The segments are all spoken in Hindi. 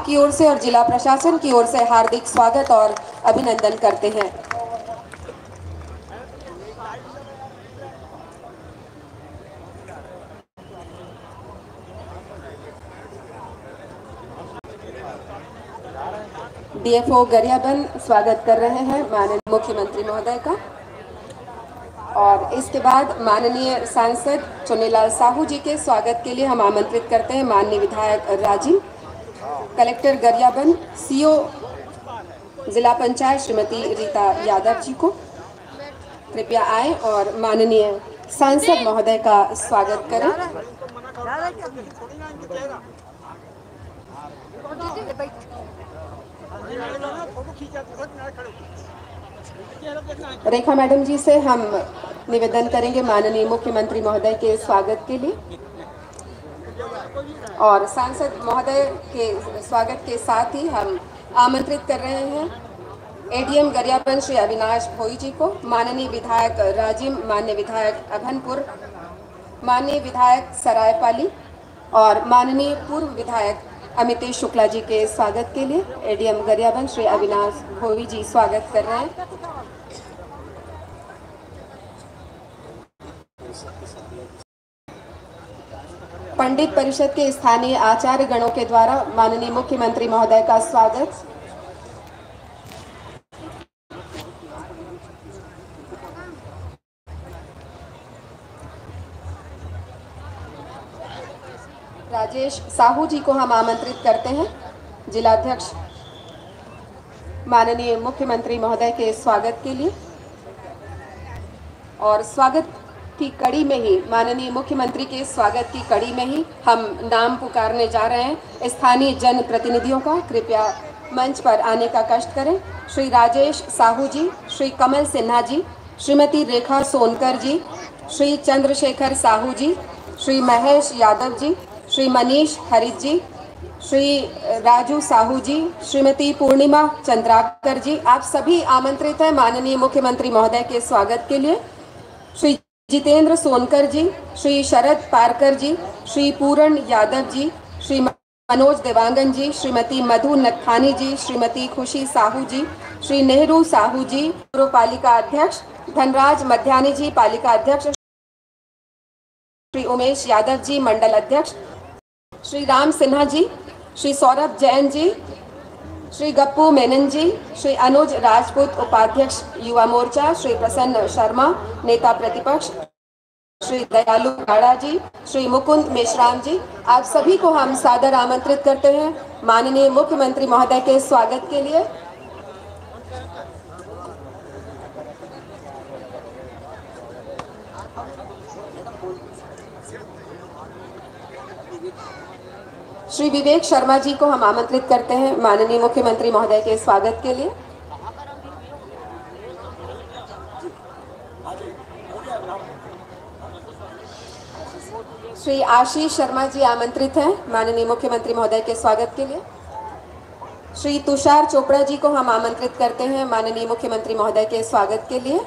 की ओर से और जिला प्रशासन की ओर से हार्दिक स्वागत और अभिनंदन करते हैं। डीएफओ गरियाबंद स्वागत कर रहे हैं माननीय मुख्यमंत्री महोदय का, और इसके बाद माननीय सांसद चुन्नीलाल साहू जी के स्वागत के लिए हम आमंत्रित करते हैं माननीय विधायक राजीव, कलेक्टर गरियाबंद, सीओ जिला पंचायत श्रीमती रीता यादव जी को कृपया आए और माननीय सांसद महोदय का स्वागत करें। रेखा मैडम जी से हम निवेदन करेंगे माननीय मुख्यमंत्री महोदय के स्वागत के लिए, और सांसद महोदय के स्वागत के साथ ही हम आमंत्रित कर रहे हैं एडीएम गरियाबंद श्री अविनाश भोई जी को, माननीय विधायक राजिम, माननीय विधायक अभनपुर, माननीय विधायक सरायपाली और माननीय पूर्व विधायक अमितेश शुक्ला जी के स्वागत के लिए एडीएम गरियाबंद श्री अविनाश भोई जी स्वागत कर रहे हैं। पंडित परिषद के स्थानीय आचार्य गणों के द्वारा माननीय मुख्यमंत्री महोदय का स्वागत। राजेश साहू जी को हम आमंत्रित करते हैं, जिलाध्यक्ष माननीय मुख्यमंत्री महोदय के स्वागत के लिए, और स्वागत की कड़ी में ही, माननीय मुख्यमंत्री के स्वागत की कड़ी में ही हम नाम पुकारने जा रहे हैं स्थानीय जन प्रतिनिधियों का। कृपया मंच पर आने का कष्ट करें। श्री राजेश साहू जी, श्री कमल सिन्हा जी, श्रीमती रेखा सोनकर जी, श्री चंद्रशेखर साहू जी, श्री महेश यादव जी, श्री मनीष हरित जी, श्री राजू साहू जी, श्रीमती पूर्णिमा चंद्राकर जी, आप सभी आमंत्रित हैं माननीय मुख्यमंत्री महोदय के स्वागत के लिए। श्री जितेंद्र सोनकर जी, श्री शरद पारकर जी, श्री पूरण यादव जी, श्री मनोज देवांगन जी, श्रीमती मधु नथानी जी, श्रीमती खुशी साहू जी, श्री नेहरू साहू जी, पूर्व पालिका अध्यक्ष धनराज मध्यानी जी, पालिका अध्यक्ष श्री उमेश यादव जी, मंडल अध्यक्ष श्री राम सिन्हा जी, श्री सौरभ जैन जी, श्री गप्पू मेनन जी, श्री अनुज राजपूत उपाध्यक्ष युवा मोर्चा, श्री प्रसन्न शर्मा नेता प्रतिपक्ष, श्री दयालु गाड़ा जी, श्री मुकुंद मेश्राम जी, आप सभी को हम सादर आमंत्रित करते हैं माननीय मुख्यमंत्री महोदय के स्वागत के लिए। श्री विवेक शर्मा जी को हम आमंत्रित करते हैं माननीय मुख्यमंत्री महोदय के स्वागत के लिए। श्री आशीष शर्मा जी आमंत्रित हैं माननीय मुख्यमंत्री महोदय के स्वागत के लिए। श्री तुषार चोपड़ा जी को हम आमंत्रित करते हैं माननीय मुख्यमंत्री महोदय के स्वागत के लिए।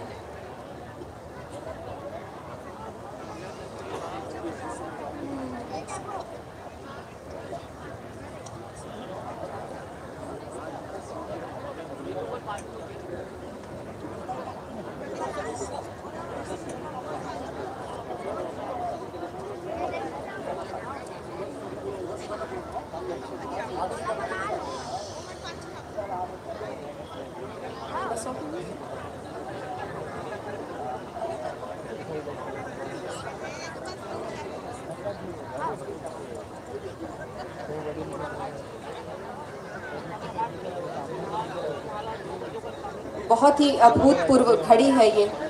बहुत ही अभूतपूर्व घड़ी है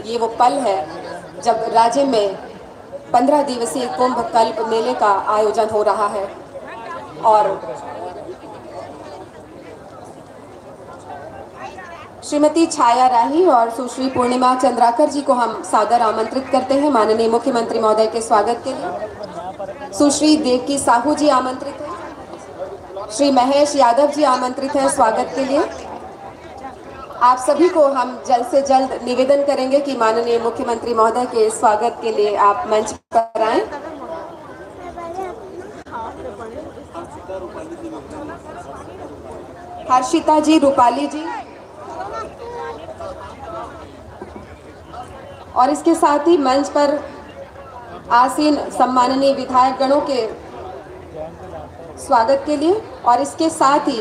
ये वो पल है जब राज्य में 15 दिवसीय कुंभ कल्प मेले का आयोजन हो रहा है, और श्रीमती छाया राही और सुश्री पूर्णिमा चंद्राकर जी को हम सादर आमंत्रित करते हैं माननीय मुख्यमंत्री महोदय के स्वागत के लिए। सुश्री देवकी साहू जी आमंत्रित हैं, श्री महेश यादव जी आमंत्रित हैं स्वागत के लिए। आप सभी को हम जल्द से जल्द निवेदन करेंगे कि माननीय मुख्यमंत्री महोदय के स्वागत के लिए आप मंच पर आएं। हर्षिता जी, रूपाली जी, और इसके साथ ही मंच पर आसीन सम्माननीय विधायक गणों के स्वागत के लिए, और इसके साथ ही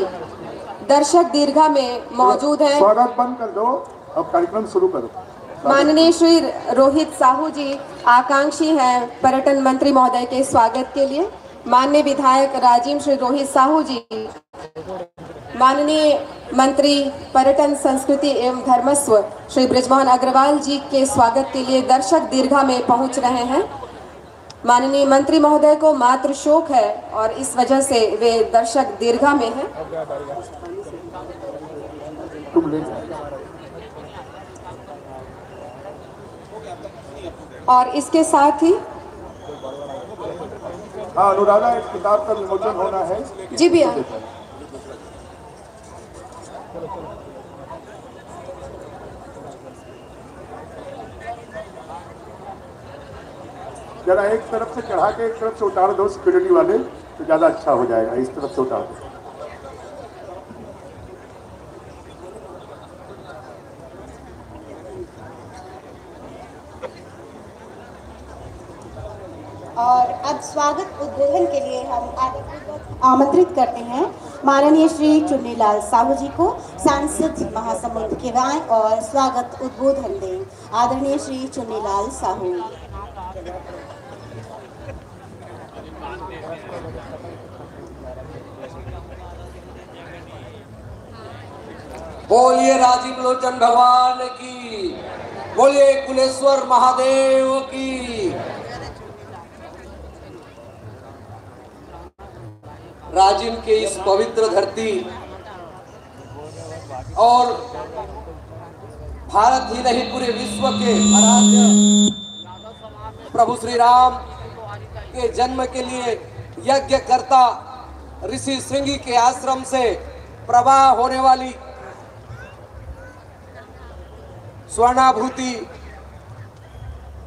दर्शक दीर्घा में मौजूद हैं। स्वागत बंद कर दो, अब कार्यक्रम शुरू करो। माननीय श्री रोहित साहू जी आकांक्षी हैं पर्यटन मंत्री महोदय के स्वागत के लिए। माननीय विधायक राजीव श्री रोहित साहू जी माननीय मंत्री पर्यटन संस्कृति एवं धर्मस्व श्री बृजमोहन अग्रवाल जी के स्वागत के लिए दर्शक दीर्घा में पहुंच रहे हैं। माननीय मंत्री महोदय को मातृ शोक है और इस वजह से वे दर्शक दीर्घा में हैं। और इसके साथ ही अनुराधा, एक किताब का विमोचन होना है। जी भैया। जरा एक तरफ से चढ़ा के एक तरफ से उतार दो सिक्योरिटी वाले, तो ज्यादा अच्छा हो जाएगा। इस तरफ से उतार दो। और अब स्वागत उद्बोधन के लिए हम आमंत्रित करते हैं माननीय श्री चुन्नीलाल साहू जी को सांसद महासमुंद के आए और स्वागत उद्बोधन दें। आदरणीय श्री चुन्नीलाल साहू। बोलिए राजीव लोचन भगवान की, बोलिए कुलेश्वर महादेव की। राजिम के इस पवित्र धरती और भारत ही नहीं पूरे विश्व के आराध्य प्रभु श्री राम के जन्म के लिए यज्ञ करता ऋषि श्रृंगी के आश्रम से प्रवाह होने वाली स्वर्णाभूति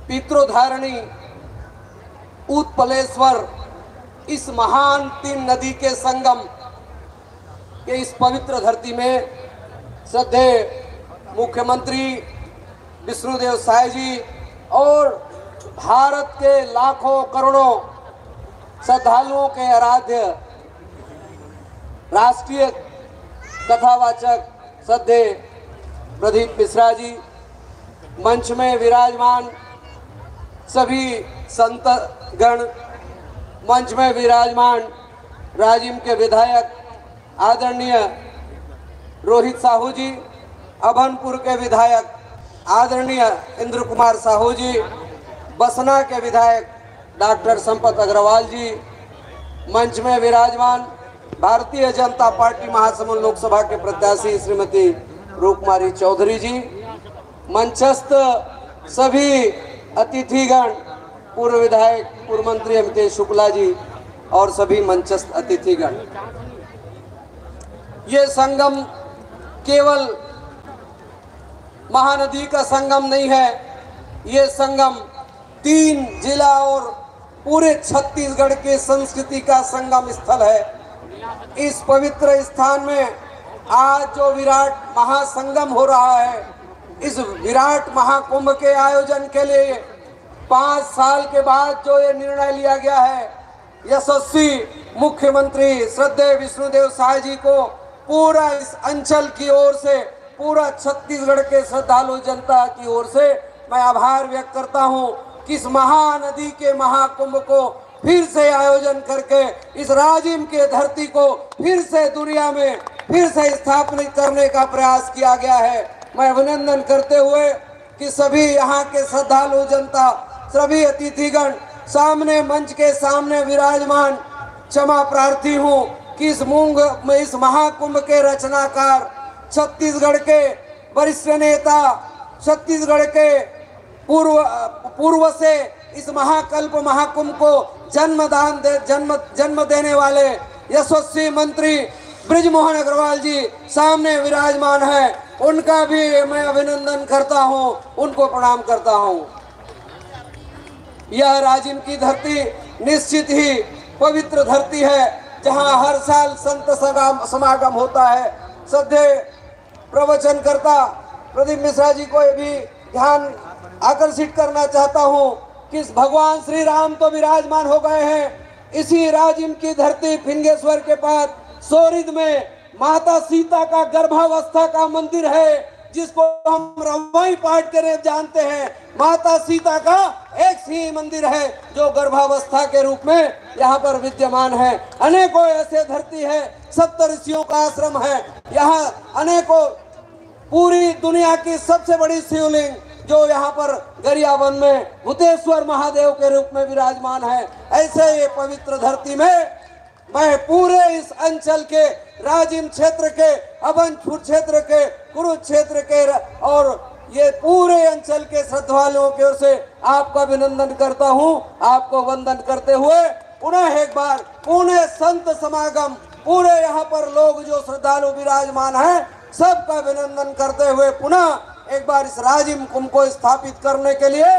पितृधारणी उत्पलेश्वर इस महान 3 नदी के संगम के इस पवित्र धरती में श्रद्धेय मुख्यमंत्री विष्णुदेव साय जी और भारत के लाखों करोड़ों श्रद्धालुओं के आराध्य राष्ट्रीय कथावाचक श्रद्धेय प्रदीप मिश्रा जी, मंच में विराजमान सभी संत गण, मंच में विराजमान राजिम के विधायक आदरणीय रोहित साहू जी, अभनपुर के विधायक आदरणीय इंद्र कुमार साहू जी, बसना के विधायक डॉक्टर संपत अग्रवाल जी, मंच में विराजमान भारतीय जनता पार्टी महासमुंद लोकसभा के प्रत्याशी श्रीमती रूपकुमारी चौधरी जी, मंचस्थ सभी अतिथिगण, पूर्व विधायक पूर्व मंत्री अमितेश शुक्ला जी और सभी मंचस्थ अतिथिगण। ये संगम केवल महानदी का संगम नहीं है, ये संगम 3 जिला और पूरे छत्तीसगढ़ के संस्कृति का संगम स्थल है। इस पवित्र स्थान में आज जो विराट महासंगम हो रहा है, इस विराट महाकुंभ के आयोजन के लिए 5 साल के बाद जो ये निर्णय लिया गया है, यशस्वी मुख्यमंत्री श्रद्धेय विष्णुदेव साय जी को पूरा इस अंचल की ओर से, पूरा छत्तीसगढ़ के श्रद्धालु जनता की ओर से मैं आभार व्यक्त करता हूं कि इस महानदी के महाकुंभ को फिर से आयोजन करके इस राजिम के धरती को फिर से दुनिया में फिर से स्थापित करने का प्रयास किया गया है। मैं अभिनंदन करते हुए कि सभी यहाँ के श्रद्धालु जनता, सभी अतिथिगण सामने मंच के सामने विराजमान, क्षमा प्रार्थी हूँ कि इस महाकुंभ के रचनाकार, छत्तीसगढ़ के वरिष्ठ नेता, छत्तीसगढ़ के पूर्व से इस महाकल्प महाकुंभ को जन्म देने वाले यशस्वी मंत्री बृजमोहन अग्रवाल जी सामने विराजमान है। उनका भी मैं अभिनंदन करता हूं, उनको प्रणाम करता हूं। यह राजिम की धरती निश्चित ही पवित्र धरती है, जहां हर साल संत समागम होता है, श्रद्धेय प्रवचनकर्ता प्रदीप मिश्रा जी को भी ध्यान आकर्षित करना चाहता हूं कि भगवान श्री राम तो विराजमान हो गए हैं। इसी राजिम की धरती फिंगेश्वर के पास सोरिद में माता सीता का गर्भावस्था का मंदिर है, जिसको हम रवाई पाठ के जानते हैं। माता सीता का एक ही मंदिर है जो गर्भावस्था के रूप में यहाँ पर विद्यमान है। अनेकों ऐसे धरती है, 70 ऋषियों का आश्रम है यहाँ। अनेकों पूरी दुनिया की सबसे बड़ी शिवलिंग जो यहाँ पर गरियाबंद में भूतेश्वर महादेव के रूप में विराजमान है। ऐसे ये पवित्र धरती में मैं पूरे इस अंचल के, राजिम क्षेत्र के, अभनपुर क्षेत्र के, कुरुक्षेत्र के और ये पूरे अंचल के श्रद्धालुओं की ओर से आपका अभिनंदन करता हूं। आपको वंदन करते हुए पुनः एक बार पूरे संत समागम, पूरे यहाँ पर लोग जो श्रद्धालु विराजमान हैं, सबका अभिनंदन करते हुए पुनः एक बार इस राजिम कुंभ को स्थापित करने के लिए,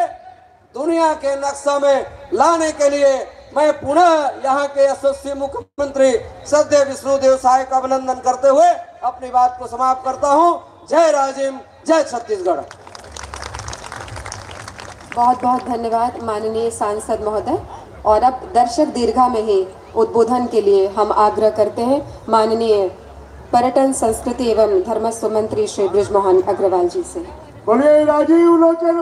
दुनिया के नक्शा में लाने के लिए मैं पुनः यहाँ के यशस्वी मुख्यमंत्री श्रद्धेय विष्णुदेव साय का अभिनंदन करते हुए अपनी बात को समाप्त करता हूँ। जय राजिम, जय छत्तीसगढ़। बहुत बहुत धन्यवाद माननीय सांसद महोदय। और अब दर्शक दीर्घा में ही उद्बोधन के लिए हम आग्रह करते हैं माननीय पर्यटन, संस्कृति एवं धर्मस्व मंत्री श्री बृजमोहन अग्रवाल जी से। बोलिए राजीव लोचन।